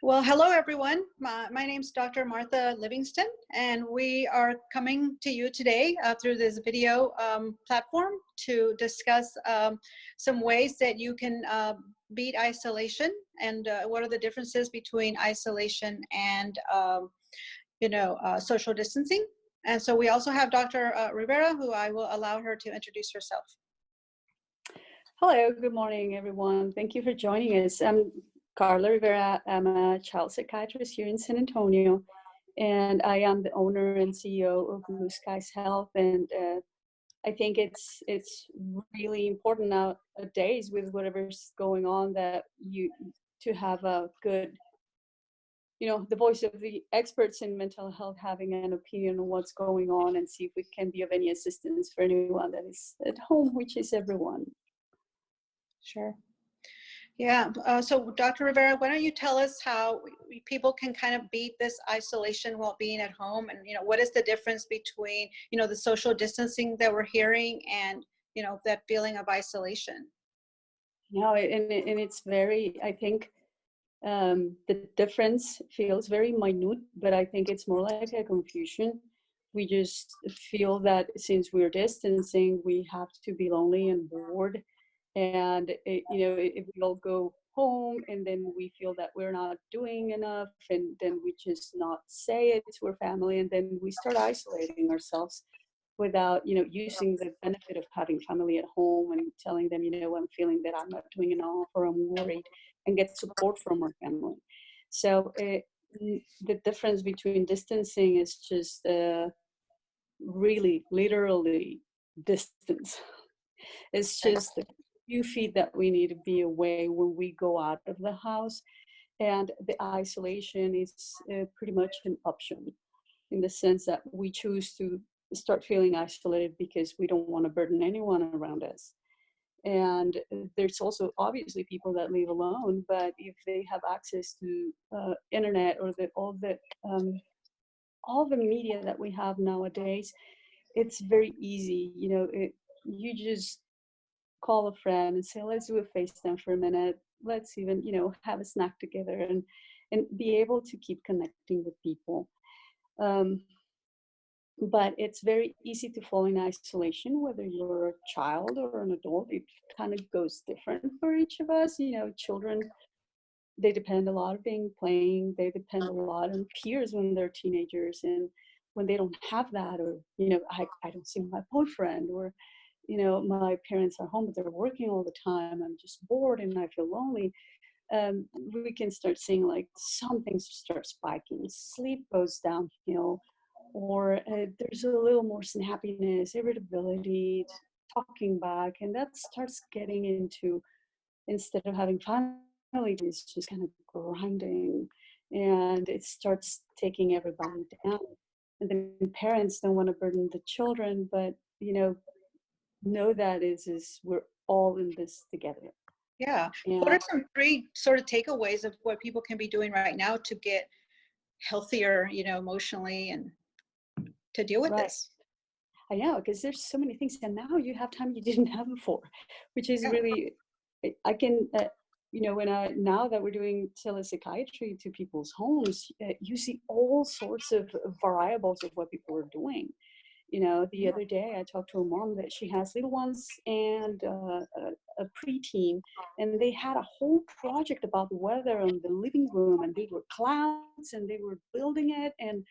Well, hello everyone. My name's Dr. Martha Livingston, and we are coming to you today through this video platform to discuss some ways that you can beat isolation and what are the differences between isolation and social distancing. And so we also have Dr. Rivera, who I will allow her to introduce herself. Hello, good morning, everyone. Thank you for joining us. I'm Carla Rivera. I'm a child psychiatrist here in San Antonio, and I am the owner and CEO of Blue Skies Health. And I think it's really important nowadays with whatever's going on that you to have a good, the voice of the experts in mental health having an opinion on what's going on and see if we can be of any assistance for anyone that is at home, which is everyone. Sure. Yeah. So Dr. Rivera, why don't you tell us how people can kind of beat this isolation while being at home, and what is the difference between the social distancing that we're hearing and that feeling of isolation? And it's very, I think the difference feels very minute, but I think it's more like a confusion. We just feel that since we're distancing, we have to be lonely and bored. And, if we all go home and then we feel that we're not doing enough, and then we just not say it to our family, and then we start isolating ourselves without, using the benefit of having family at home and telling them, I'm feeling that I'm not doing enough or I'm worried, and get support from our family. So the difference between distancing is just really literally distance. It's just a few feet that we need to be away when we go out of the house. And the isolation is pretty much an option, in the sense that we choose to start feeling isolated because we don't want to burden anyone around us. And there's also obviously people that live alone, but if they have access to internet or all the media that we have nowadays, it's very easy. You just call a friend and say, let's do a FaceTime for a minute. Let's even, have a snack together and be able to keep connecting with people. But it's very easy to fall in isolation, whether you're a child or an adult. It kind of goes different for each of us. Children, they depend a lot on playing. They depend a lot on peers when they're teenagers. And when they don't have that, or, I don't see my boyfriend, or, my parents are home, but they're working all the time. I'm just bored and I feel lonely. We can start seeing like some things start spiking. Sleep goes downhill, or there's a little more snappiness, irritability, talking back, and that starts getting into, instead of having fun, it's just kind of grinding, and it starts taking everybody down. And then parents don't want to burden the children, but know that is we're all in this together. Yeah. What are some three sort of takeaways of what people can be doing right now to get healthier, emotionally, and to deal with this? I know, because there's so many things, and now you have time you didn't have before, which is really, I can, now that we're doing telepsychiatry to people's homes, you see all sorts of variables of what people are doing. The other day I talked to a mom that she has little ones and a preteen, and they had a whole project about the weather in the living room, and they were clouds and they were building it, and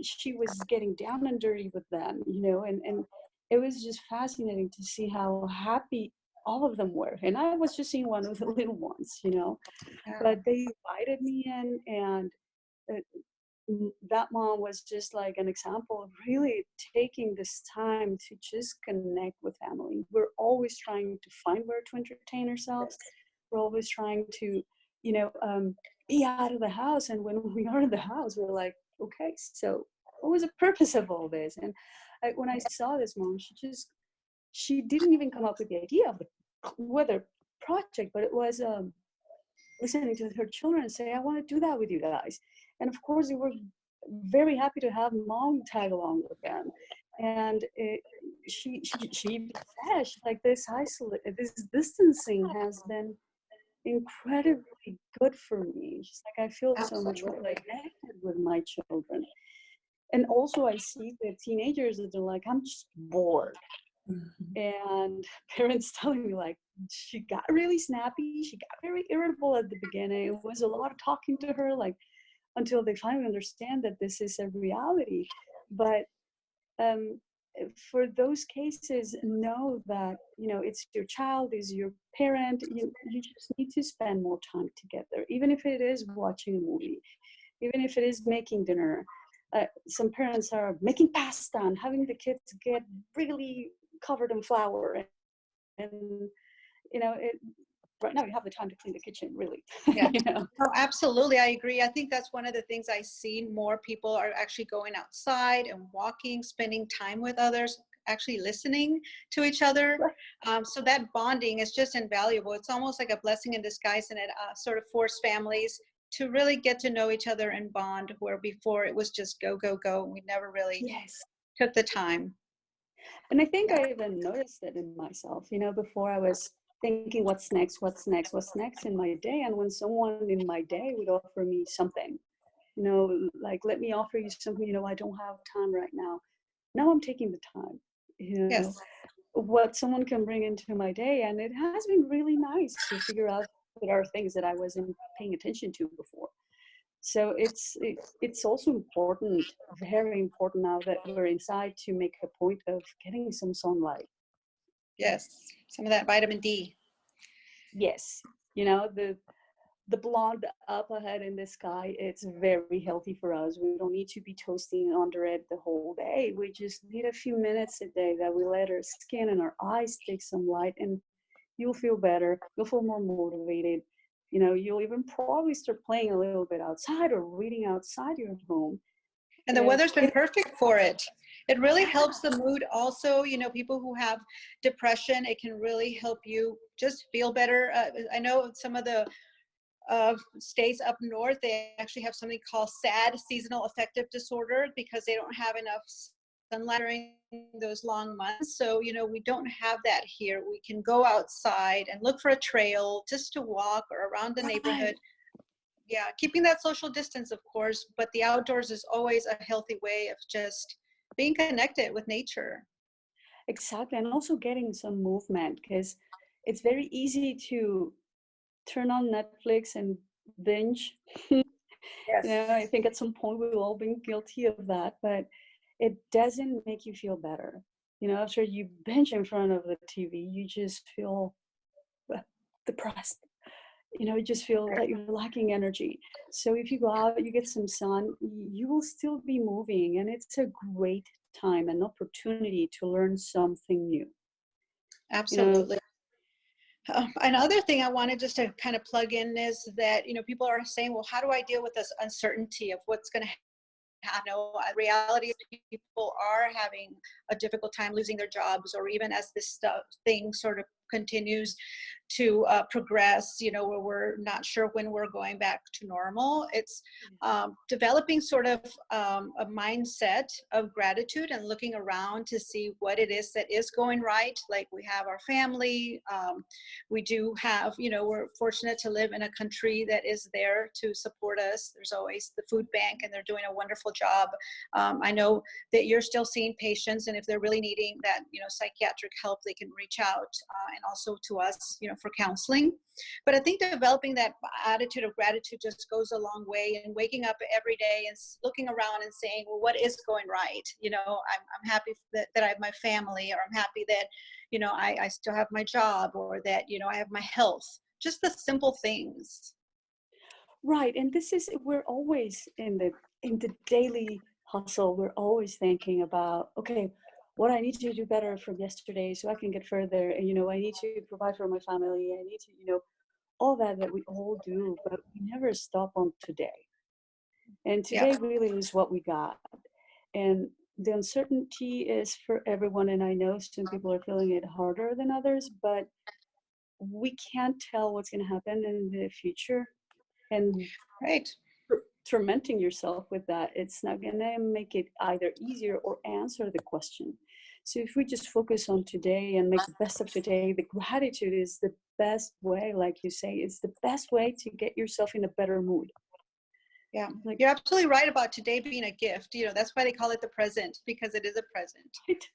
she was getting down and dirty with them, and it was just fascinating to see how happy all of them were. And I was just seeing one of the little ones, but they invited me in, and that mom was just like an example of really taking this time to just connect with family. We're always trying to find where to entertain ourselves. We're always trying to, be out of the house. And when we are in the house, we're like, okay, so what was the purpose of all this? And when I saw this mom, she didn't even come up with the idea of the weather project, but it was listening to her children say, I want to do that with you guys. And of course, they were very happy to have mom tag along with them. And she said, like, this distancing has been incredibly good for me. It's like I feel so much more Absolutely. connected with my children. And also I see the teenagers that are like, I'm just bored. Mhm. And parents telling me like, she got really snappy, she got very irritable at the beginning. It was a lot of talking to her, like until they finally understand that this is a reality. But um, for those cases, know that it's your child, is your parent. You just need to spend more time together, even if it is watching a movie, even if it is making dinner. Some parents are making pasta and having the kids get really covered in flour, and it right now you have the time to clean the kitchen, really. Yeah. you know Oh, absolutely. I agree. I think that's one of the things I see more people are actually going outside and walking, spending time with others, actually listening to each other. So that bonding is just invaluable. It's almost like a blessing in disguise, and it sort of forced families to really get to know each other and bond, where before it was just go, go, go. We never really yes. took the time. And I think Yeah. I even noticed it in myself, before I was thinking, what's next, what's next, what's next in my day. And when someone in my day would offer me something, like, let me offer you something, I don't have time right now. Now I'm taking the time, you know, Yes. what someone can bring into my day. And it has been really nice to figure out what are things that I wasn't paying attention to before. So it's also important, very important now that we're inside, to make a point of getting some sunlight. Yes. Some of that vitamin D. Yes, the blonde up ahead in the sky, it's very healthy for us. We don't need to be toasting under it the whole day. We just need a few minutes a day that we let our skin and our eyes take some light, and you'll feel better. You'll feel more motivated. You'll even probably start playing a little bit outside or reading outside your home. And the And weather's been perfect for it. It really helps the mood also. People who have depression, it can really help you just feel better. I know some of the states up north, they actually have something called SAD, seasonal affective disorder, because they don't have enough sunlight during those long months. So, we don't have that here. We can go outside and look for a trail just to walk or around the right, neighborhood. Yeah, keeping that social distance, of course, but the outdoors is always a healthy way of just being connected with nature. exactly. And also getting some movement, because it's very easy to turn on Netflix and binge. Yes. I think at some point we've all been guilty of that, but it doesn't make you feel better. After you binge in front of the TV, you just feel uh, depressed. You just feel that you're lacking energy. So if you go out, you get some sun, you will still be moving, and it's a great time and opportunity to learn something new. You know, Absolutely. Another thing I wanted just to kind of plug in is that, people are saying, well, how do I deal with this uncertainty of what's going to happen? Reality is people are having a difficult time losing their jobs, or even as this thing sort of continues to progress, where we're not sure when we're going back to normal. It's developing sort of a mindset of gratitude and looking around to see what it is that is going right. Like, we have our family. We do have, we're fortunate to live in a country that is there to support us. There's always the food bank, and they're doing a wonderful job. I know that you're still seeing patients, and if they're really needing that, psychiatric help, they can reach out, and also to us, for counseling. But I think developing that attitude of gratitude just goes a long way, and waking up every day and looking around and saying, well, what is going right? I'm happy that I have my family, or I'm happy that, I still have my job, or that, I have my health. Just the simple things. right. And this is, we're always in the daily hustle. We're always thinking about, okay, what I need to do better from yesterday so I can get further. And, I need to provide for my family. I need to, all that we all do, but we never stop on today. And Yeah. today really is what we got. And the uncertainty is for everyone. And I know some people are feeling it harder than others, but we can't tell what's going to happen in the future. And Right. tormenting yourself with that, it's not going to make it either easier or answer the question. So if we just focus on today and make the best of today, the gratitude is the best way, like you say, it's the best way to get yourself in a better mood. Yeah, Like, you're absolutely right about today being a gift. That's why they call it the present, because it is a present.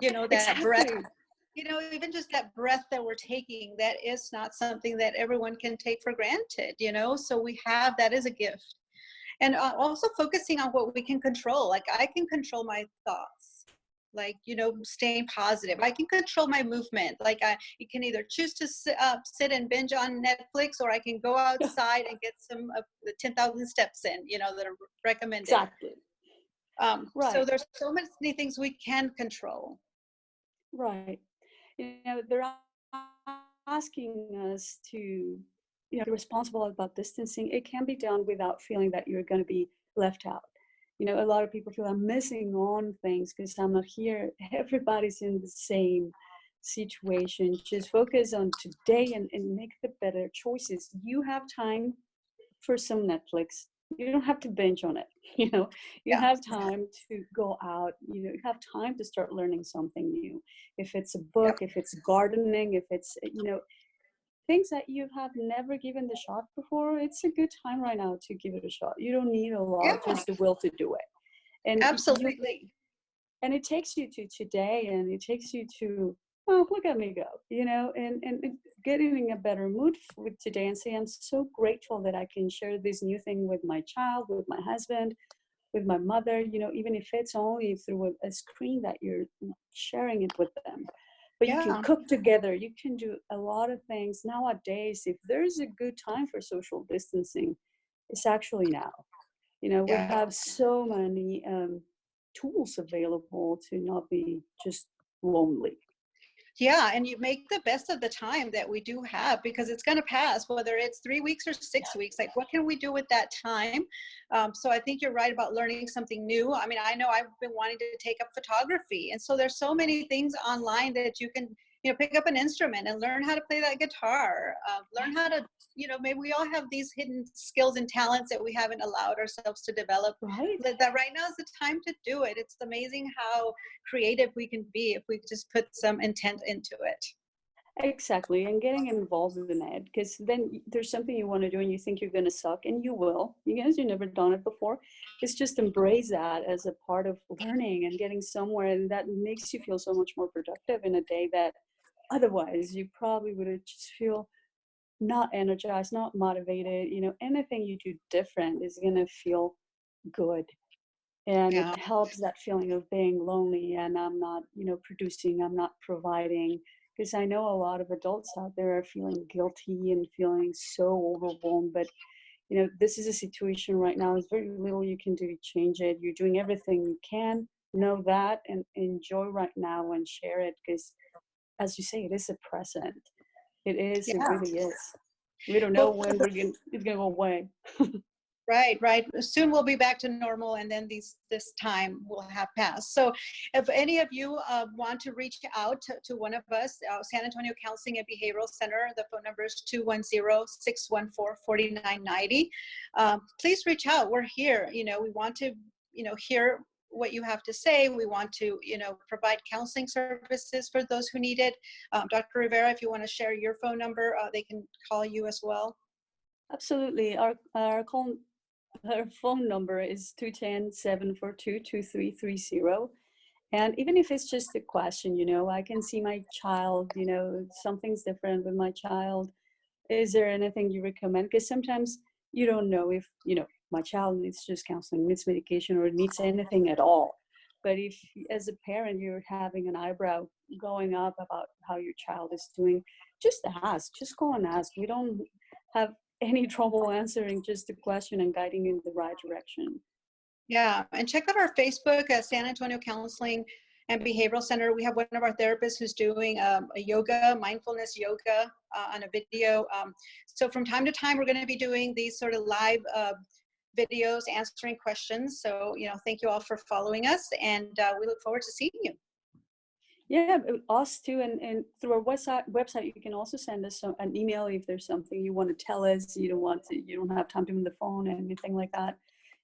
That breath, exactly. even just that breath that we're taking, that is not something that everyone can take for granted. So we have, that is a gift. And also focusing on what we can control. Like I can control my thoughts, like, staying positive. I can control my movement. Like you can either choose to sit and binge on Netflix, or I can go outside and get some of the 10,000 steps in, that are recommended. Exactly. So Right. there's so many things we can control. Right. They're asking us to, be responsible about distancing. It can be done without feeling that you're going to be left out. A lot of people feel I'm missing on things because I'm not here. Everybody's in the same situation. Just focus on today and make the better choices. You have time for some Netflix. You don't have to binge on it. You Yeah. have time to go out. You have time to start learning something new. If it's a book, Yep. if it's gardening, if it's things that you have never given the shot before, it's a good time right now to give it a shot. You don't need a lot, Yeah. just the will to do it. And Absolutely. and it takes you to today, and it takes you to, oh, look at me go, and getting in a better mood with today and say, I'm so grateful that I can share this new thing with my child, with my husband, with my mother, even if it's only through a screen that you're sharing it with them. But you can Yeah. cook together, you can do a lot of things nowadays. If there's a good time for social distancing, it's actually now. We Yeah. have so many tools available to not be just lonely. Yeah, and you make the best of the time that we do have, because it's going to pass, whether it's 3 weeks or 6 weeks. Like, what can we do with that time? So I think you're right about learning something new. I mean, I know I've been wanting to take up photography, and so there's so many things online that you can, pick up an instrument and learn how to play that guitar. Learn how to, maybe we all have these hidden skills and talents that we haven't allowed ourselves to develop. Right. That right now is the time to do it. It's amazing how creative we can be if we just put some intent into it. Exactly, and getting involved in it, because then there's something you want to do and you think you're going to suck, and you will, because you've never done it before. It's just embrace that as a part of learning and getting somewhere, and that makes you feel so much more productive in a day that otherwise you probably would have just feel not energized, not motivated. Anything you do different is going to feel good, and it Yeah. helps that feeling of being lonely and I'm not producing, I'm not providing, because I know a lot of adults out there are feeling guilty and feeling so overwhelmed. But this is a situation right now, there's very little you can do to change it. You're doing everything you can, know that, and enjoy right now and share it, because as you say, it is a present. It Yeah. really is. We don't know Well, when it's gonna go away. right. Soon we'll be back to normal, and then this time will have passed. So if any of you want to reach out to one of us, San Antonio Counseling and Behavioral Center, the phone number is 210-614-4990. Please reach out. We're here. We want to, hear what you have to say. We want to, provide counseling services for those who need it. Dr. Rivera, if you want to share your phone number, they can call you as well. Absolutely. Our phone number is 210-742-2330. And even if it's just a question, I can see my child, something's different with my child. Is there anything you recommend? Because sometimes you don't know if, my child needs just counseling, needs medication, or needs anything at all. But if, as a parent, you're having an eyebrow going up about how your child is doing, just ask, just go and ask. We don't have any trouble answering just a question and guiding you in the right direction. Yeah, and check out our Facebook at San Antonio Counseling and Behavioral Center. We have one of our therapists who's doing a mindfulness yoga on a video. So from time to time, we're going to be doing these sort of live videos answering questions. So, thank you all for following us, and we look forward to seeing you. Yeah, us too. And through our website, you can also send us an email if there's something you want to tell us. You don't have time to be on the phone and anything like that.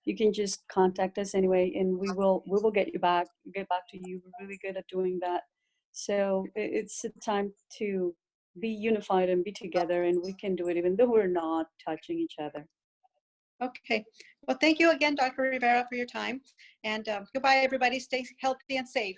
You can just contact us anyway, and we will get back to you. We're really good at doing that. So it's a time to be unified and be together, and we can do it even though we're not touching each other. Okay. Well, thank you again, Dr. Rivera, for your time. And goodbye, everybody. Stay healthy and safe.